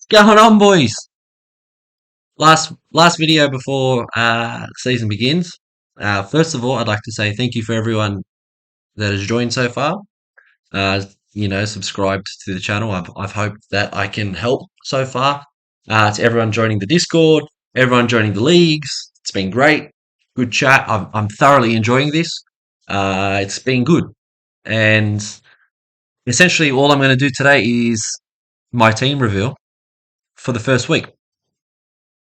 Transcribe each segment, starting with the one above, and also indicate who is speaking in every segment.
Speaker 1: Going on, boys? Last video before season begins. First of all, I'd like to say thank you for everyone that has joined so far. Subscribed to the channel. I've hoped that I can help so far. To everyone joining the Discord, everyone joining the leagues, it's been great. Good chat. I'm thoroughly enjoying this. It's been good, and essentially all I'm going to do today is my team reveal for the first week.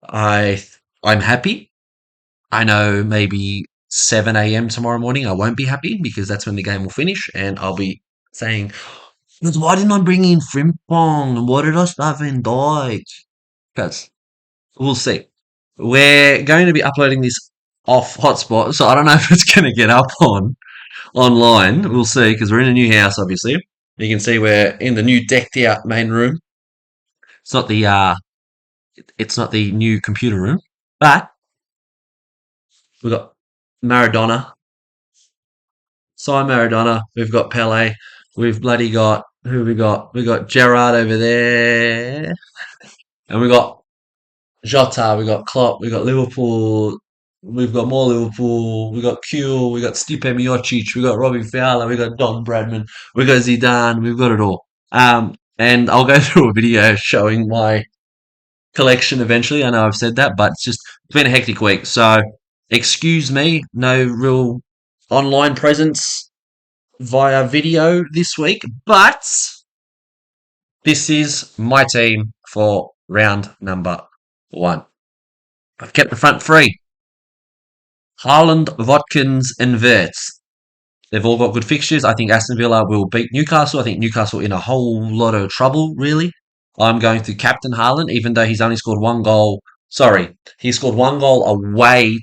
Speaker 1: I'm happy. I know maybe 7 a.m. tomorrow morning I won't be happy because that's when the game will finish and I'll be saying, why didn't I bring in Frimpong? And why did I start Van Dijk? Because we'll see. We're going to be uploading this off hotspot, so I don't know if it's going to get up online. We'll see because we're in a new house, obviously. You can see we're in the new decked out main room. It's not the new computer room, but we've got Maradona, Maradona. We've got Pele. We've bloody got who we got? We got Gerrard over there, and we got Jota. We got Klopp. We got Liverpool. We've got more Liverpool. We got Q. We got Stipe Miocic. We got Robbie Fowler. We got Don Bradman. We got Zidane. We've got it all. And I'll go through a video showing my collection eventually. I know I've said that, but it's been a hectic week. So excuse me, no real online presence via video this week, but this is my team for round number 1. I've kept the front 3. Haaland, Watkins and Wirtz. They've all got good fixtures. I think Aston Villa will beat Newcastle. I think Newcastle in a whole lot of trouble, really. I'm going to captain Haaland, even though he's only scored 1 goal. Sorry, he scored 1 goal away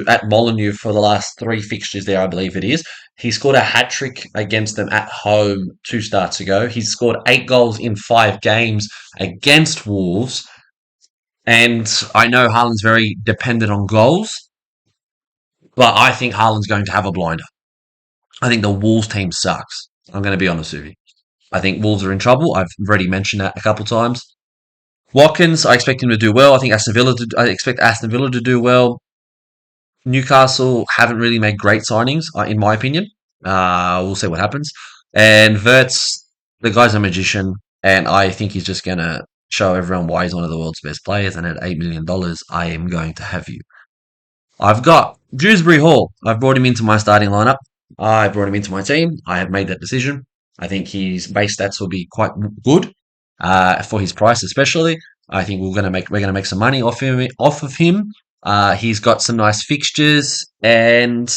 Speaker 1: at Molineux for the last 3 fixtures there, I believe it is. He scored a hat-trick against them at home 2 starts ago. He's scored 8 goals in 5 games against Wolves. And I know Haaland's very dependent on goals, but I think Haaland's going to have a blinder. I think the Wolves team sucks. I'm going to be honest with you. I think Wolves are in trouble. I've already mentioned that a couple times. Watkins, I expect him to do well. I expect Aston Villa to do well. Newcastle haven't really made great signings, in my opinion. We'll see what happens. And Wirtz, the guy's a magician, and I think he's just going to show everyone why he's one of the world's best players. And at $8 million, I am going to have you. I've got Dewsbury Hall. I've brought him into my starting lineup. I brought him into my team. I have made that decision. I think his base stats will be quite good for his price, especially. I think we're gonna make some money off of him. He's got some nice fixtures, and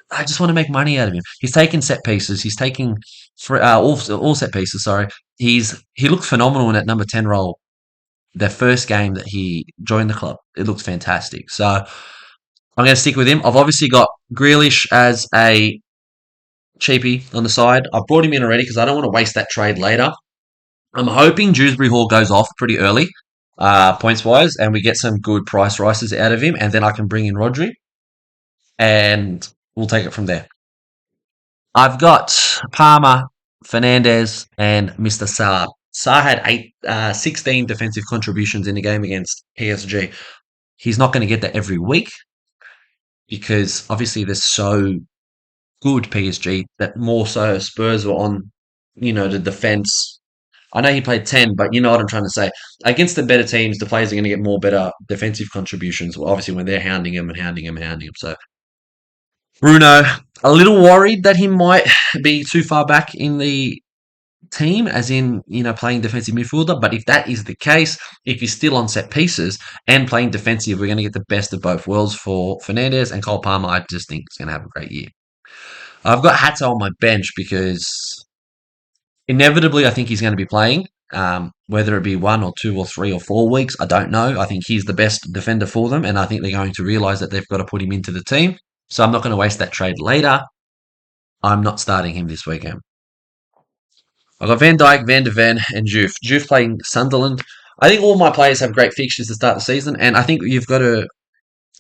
Speaker 1: I just want to make money out of him. He's taking set pieces. He's taking all set pieces. Sorry, he looked phenomenal in that number 10 role. The first game that he joined the club, it looks fantastic. So I'm going to stick with him. I've obviously got Grealish as a cheapie on the side. I've brought him in already because I don't want to waste that trade later. I'm hoping Dewsbury Hall goes off pretty early, points-wise, and we get some good price rises out of him, and then I can bring in Rodri, and we'll take it from there. I've got Palmer, Fernandes, and Mr. Saar. Saar had 16 defensive contributions in the game against PSG. He's not going to get that every week because obviously they're so good, PSG, that more so Spurs were on, the defence. I know he played 10, but you know what I'm trying to say. Against the better teams, the players are going to get more better defensive contributions, obviously when they're hounding him and hounding him and hounding him. So Bruno, a little worried that he might be too far back in the team, as in, playing defensive midfielder. But if that is the case, if he's still on set pieces and playing defensive, we're going to get the best of both worlds for Fernandes and Cole Palmer. I just think he's going to have a great year. I've got Hatta on my bench because inevitably I think he's going to be playing, whether it be 1 or 2 or 3 or 4 weeks. I don't know. I think he's the best defender for them, and I think they're going to realise that they've got to put him into the team. So I'm not going to waste that trade later. I'm not starting him this weekend. I've got Van Dijk, Van de Ven, and Juve. Juve playing Sunderland. I think all my players have great fixtures to start the season, and I think you've got to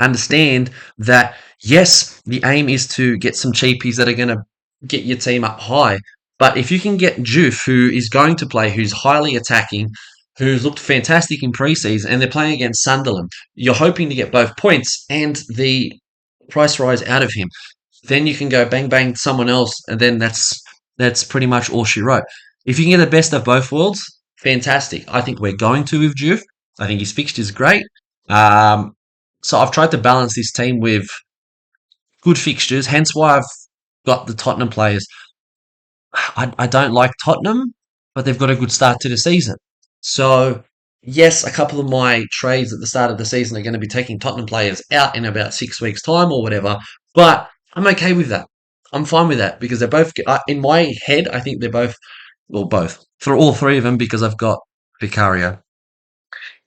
Speaker 1: understand that, yes, the aim is to get some cheapies that are going to get your team up high. But if you can get Juve, who is going to play, who's highly attacking, who's looked fantastic in pre-season, and they're playing against Sunderland. You're hoping to get both points and the price rise out of him. Then you can go bang bang to someone else, and then that's pretty much all she wrote. If you can get the best of both worlds, fantastic. I think we're going to with Juve. I think his fixture is great. Um, so I've tried to balance this team with good fixtures, hence why I've got the Tottenham players. I don't like Tottenham, but they've got a good start to the season. So, yes, a couple of my trades at the start of the season are going to be taking Tottenham players out in about 6 weeks' time or whatever, but I'm okay with that. I'm fine with that because they're both, in my head, I think they're both, well, both, for all three of them because I've got Vicario.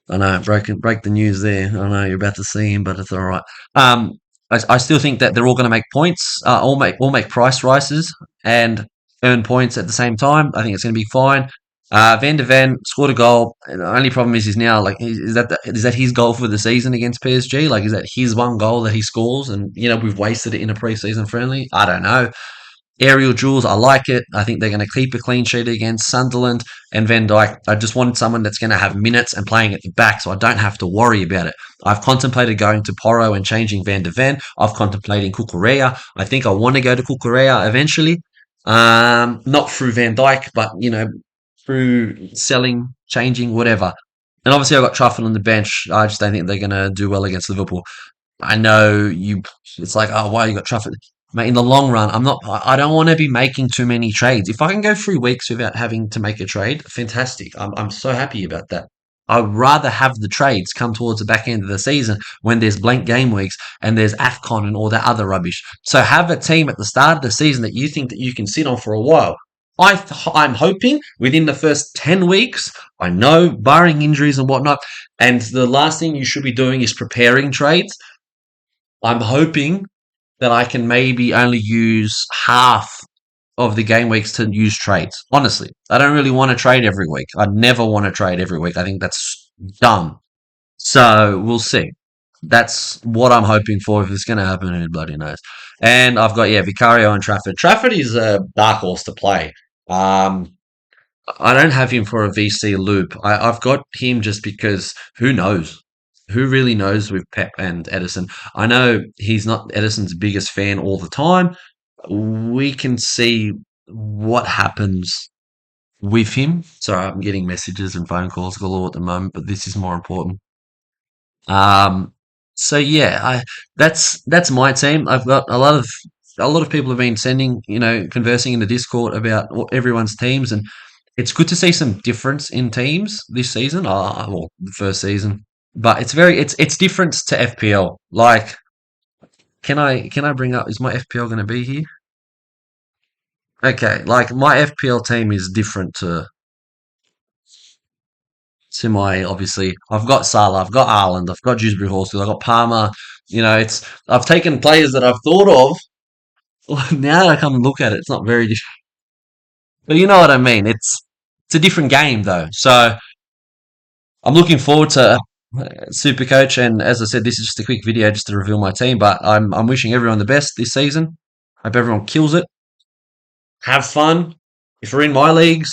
Speaker 1: I know, break the news there. I know you're about to see him, but it's all right. Um, I still think that they're all going to make points, all make price rises and earn points at the same time. I think it's going to be fine. Van de Ven scored a goal. And the only problem is now like is that his goal for the season against PSG? Like is that his one goal that he scores? And we've wasted it in a preseason friendly. I don't know. Aerial duels, I like it. I think they're going to keep a clean sheet against Sunderland and Van Dijk. I just wanted someone that's going to have minutes and playing at the back, so I don't have to worry about it. I've contemplated going to Porro and changing Van de Ven. I've contemplated Cucurella. I think I want to go to Cucurella eventually. Not through Van Dijk, but through selling, changing, whatever. And obviously, I've got Truffle on the bench. I just don't think they're going to do well against Liverpool. I know you. It's like, oh, why you got Trafford? Mate, in the long run, I'm not. I don't want to be making too many trades. If I can go 3 weeks without having to make a trade, fantastic. I'm so happy about that. I'd rather have the trades come towards the back end of the season when there's blank game weeks and there's AFCON and all that other rubbish. So have a team at the start of the season that you think that you can sit on for a while. I'm hoping within the first 10 weeks, I know, barring injuries and whatnot, and the last thing you should be doing is preparing trades. I'm hoping that I can maybe only use half of the game weeks to use trades. Honestly, I don't really want to trade every week. I never want to trade every week. I think that's dumb. So we'll see. That's what I'm hoping for. If it's going to happen, who bloody knows? And I've got Vicario and Trafford. Trafford is a dark horse to play. Um, I don't have him for a VC loop. I've got him just because who knows? Who really knows with Pep and Edison? I know he's not Edison's biggest fan all the time. We can see what happens with him. Sorry, I'm getting messages and phone calls galore at the moment, but this is more important. Um, so yeah, that's my team. I've got a lot of people have been sending, conversing in the Discord about everyone's teams, and it's good to see some difference in teams this season. Well, the first season, but it's different to FPL. Like, can I bring up? Is my FPL going to be here? Okay, like my FPL team is different to my obviously. I've got Salah, I've got Ireland, I've got Dewsbury Horses, I've got Palmer. It's I've taken players that I've thought of. Now that I come and look at it, it's not very different. But you know what I mean. It's a different game though. So I'm looking forward to Super Coach, and as I said, this is just a quick video just to reveal my team. But I'm wishing everyone the best this season. Hope everyone kills it. Have fun. If you're in my leagues,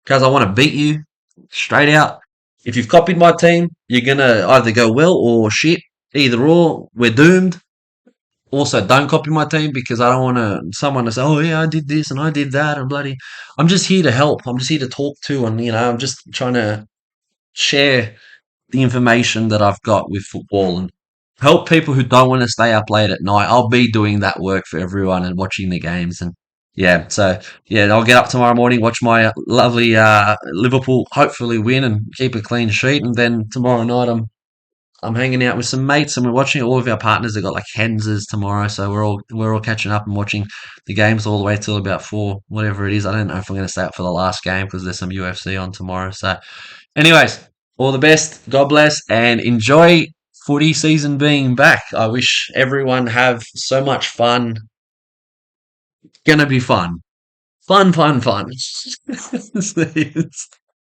Speaker 1: because I want to beat you straight out. If you've copied my team, you're gonna either go well or shit. Either or, we're doomed. Also, don't copy my team because I don't want someone to say, "Oh yeah, I did this and I did that," and bloody. I'm just here to help. I'm just here to talk to, and I'm just trying to share the information that I've got with football and help people who don't want to stay up late at night. I'll be doing that work for everyone and watching the games and yeah. So yeah, I'll get up tomorrow morning, watch my lovely Liverpool hopefully win and keep a clean sheet, and then tomorrow night I'm hanging out with some mates and we're watching. All of our partners have got like Hensers tomorrow, so we're all catching up and watching the games all the way till about 4, whatever it is. I don't know if I'm going to stay up for the last game because there's some UFC on tomorrow. So, anyways, all the best. God bless and enjoy footy season being back. I wish everyone have so much fun. Gonna be fun. Fun, fun, fun.